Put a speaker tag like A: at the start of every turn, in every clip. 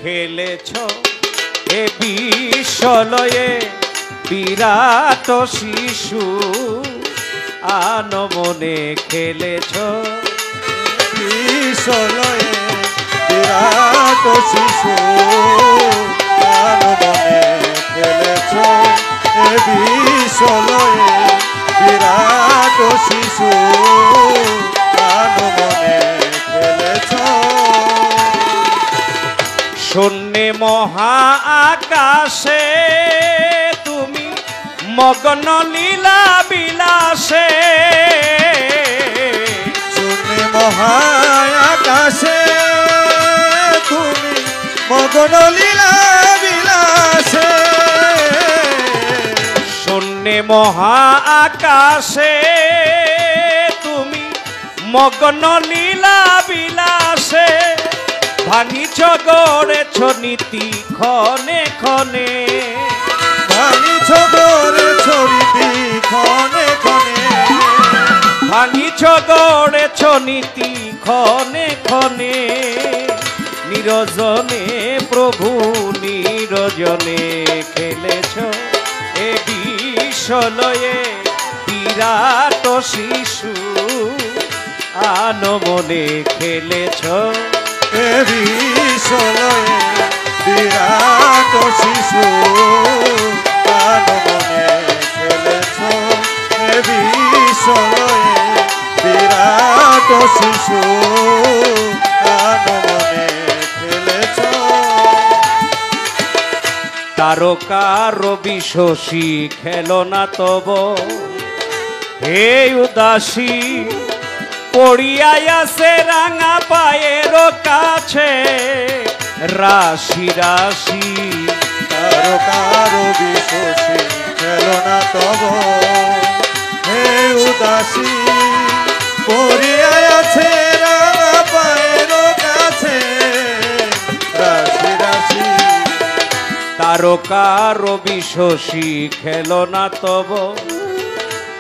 A: খেলেছ এ বিশ্বলয়ে বিরাট শিশু আনমনে খেলেছ
B: বিশ্বলয়ে বিরাট শিশু আনমনে খেলেছ এ বিশ্বলয়ে বিরাট শিশু আনমনে খেলেছ
A: শূন্যে মহা আকাশে তুমি মগ্ন লীলা বিলাসে
B: শূন্যে মহা আকাশে তুমি মগ্ন লীলা বিলাসে
A: শূন্যে মহা আকাশে তুমি মগ্ন লীলা বিলাসে ভাঙিছ গড়েছ নীতি ক্ষণে ক্ষণে
B: ভাঙিছ গড়েছ নীতি ক্ষণে ক্ষণে
A: ভাঙিছ গড়েছ নীতি ক্ষণে ক্ষণে নিরজনে প্রভু নিরজনে খেলেছ এ বিশ্বলয়ে বিরাট শিশু আনমনে খেলেছ
B: এ বিশ্বলয়ে বিরাট শিশু আনমনে খেলেছ এ বিশ্বলয়ে বিরাট শিশু আনমনে খেলেছ
A: তারকা রবি শশী খেলো না তব হে উদাসী পড়িয়াই আছে রাঙা পায়ের কাছে রাশি রাশি
B: তারকার বিশ্বসী খেলো না তব হে উদাসী পড়িয়া আছে রাঙা পায়ের কাছে রাশি রাশি
A: তারকা রবি শশী খেলো না তব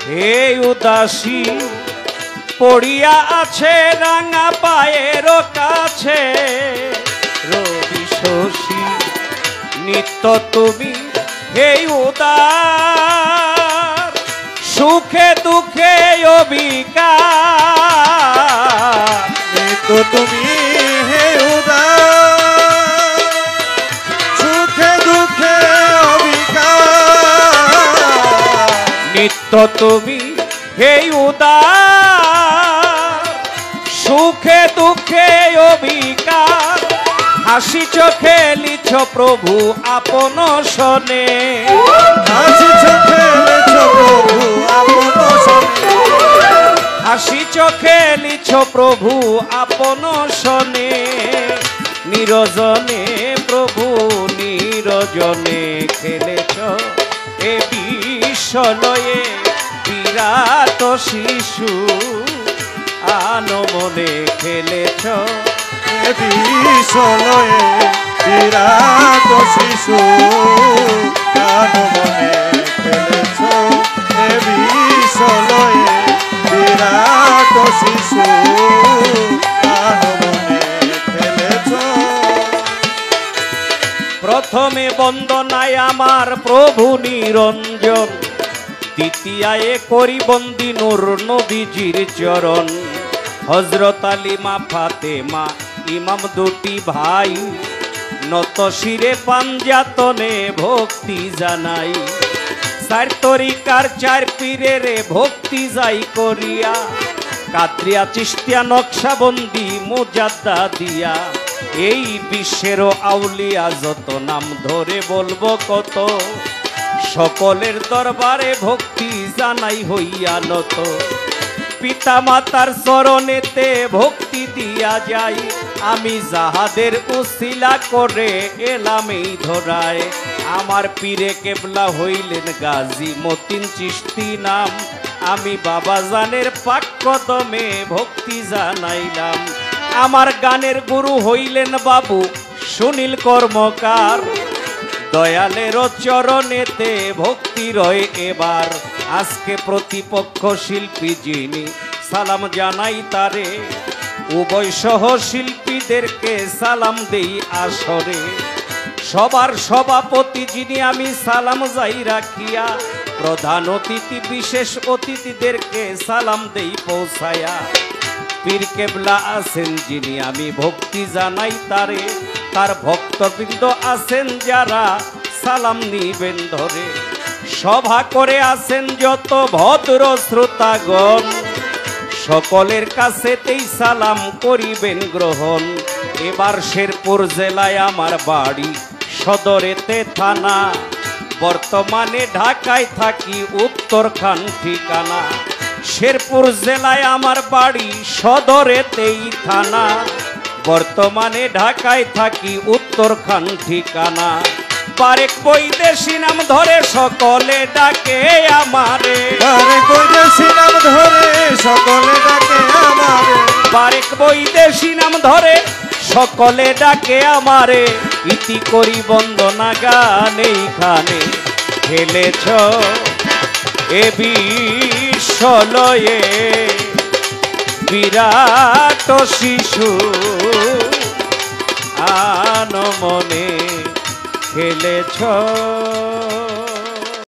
A: হে উদাসী পড়িয়া আছে রাঙা পায়ের কাছে রবি শশী নিত্য তুমি হে উদার সুখে দুঃখে অবিকার
B: নিত্য তুমি হে উদার সুখে দুঃখে অবিকার
A: নিত্য তুমি হে উদার সুখে দুঃখে অবিকার হাসিছ খেলিছ প্রভু আপন শনে
B: হাসিছ খেলেছ প্রভু আপন শনে
A: হাসিছ খেলিছ প্রভু আপন শনে নিরজনে প্রভু নিরজনে খেলেছ এ বিশ্বলয়ে বিরাট শিশু আনমনে খেলেছ
B: এ বিশ্বলয়ে বিরাট শিশু আনমনে খেলেছ এ বিশ্বলয়ে বিরাট শিশু আনমনে খেলেছ
A: প্রথমে বন্দনায় আমার প্রভু নিরঞ্জন দ্বিতীয়ায় করি বন্দি নূর নবীজির চরণ হযরত আলী মা ফাতেমা ইমাম দুটি ভাই নত শিরে পাঞ্জাতনে ভক্তি জানাই চার তরিকার চার পীরের ভক্তি যাই করিয়া কাদরিয়া চিশতিয়া নকশাবন্দি মুজাদ্দা দিয়া এই বিশ্বের আউলিয়া যত নাম ধরে বলবো কত সকলের দরবারে ভক্তি জানাই হইয়া নত পিতা মাতার চরণেতে ভক্তি দিয়া যাই আমি যাহাদের উসিলা করে এলাম এই ধরায় আমার পীরে কেবলা হইলেন গাজী মতিন চিশতি নাম আমি বাবা জানের পাক কদমে ভক্তি জানাইলাম আমার গানের গুরু হইলেন বাবু সুনীল কর্মকার দয়ালের চরণেতে ভক্তি রয় এবার আজকে প্রতিপক্ষ শিল্পী যিনি সালাম জানাই তারে উভয় সহ শিল্পীদেরকে সালাম দেই আসরে, সবার সভাপতি যিনি আমি সালাম যাই রাখিয়া, প্রধান অতিথি বিশেষ অতিথিদেরকে সালাম দেই পৌঁছায়া, পীর কেবলা আছেন যিনি আমি ভক্তি জানাই তারে, তার ভক্তবৃন্দ আছেন যারা সালাম নিবেন ধরে, সভা করে আছেন যত ভদ্র শ্রোতাগণ, সকলের কাছেতেই সালাম করিবেন গ্রহণ। এবার শেরপুর জেলায় আমার বাড়ি, সদরেতে থানা, বর্তমানে ঢাকায় থাকি, উত্তরখান ঠিকানা। শেরপুর জেলায় আমার বাড়ি, সদরেতেই থানা, বর্তমানে ঢাকায় থাকি, উত্তরখান ঠিকানা। বারেক বৈদেশি নাম ধরে সকলে ডাকে আমারে,
B: বারেক বৈদেশি নাম ধরে সকলে ডাকে আমারে,
A: বারেক বৈদেশি নাম ধরে সকলে ডাকে আমারে, ইতি করি বন্দনা গান এইখানে খেলেছ এ বিশ্বলয়ে, বিরাট শিশু আনমনে খেলেছ।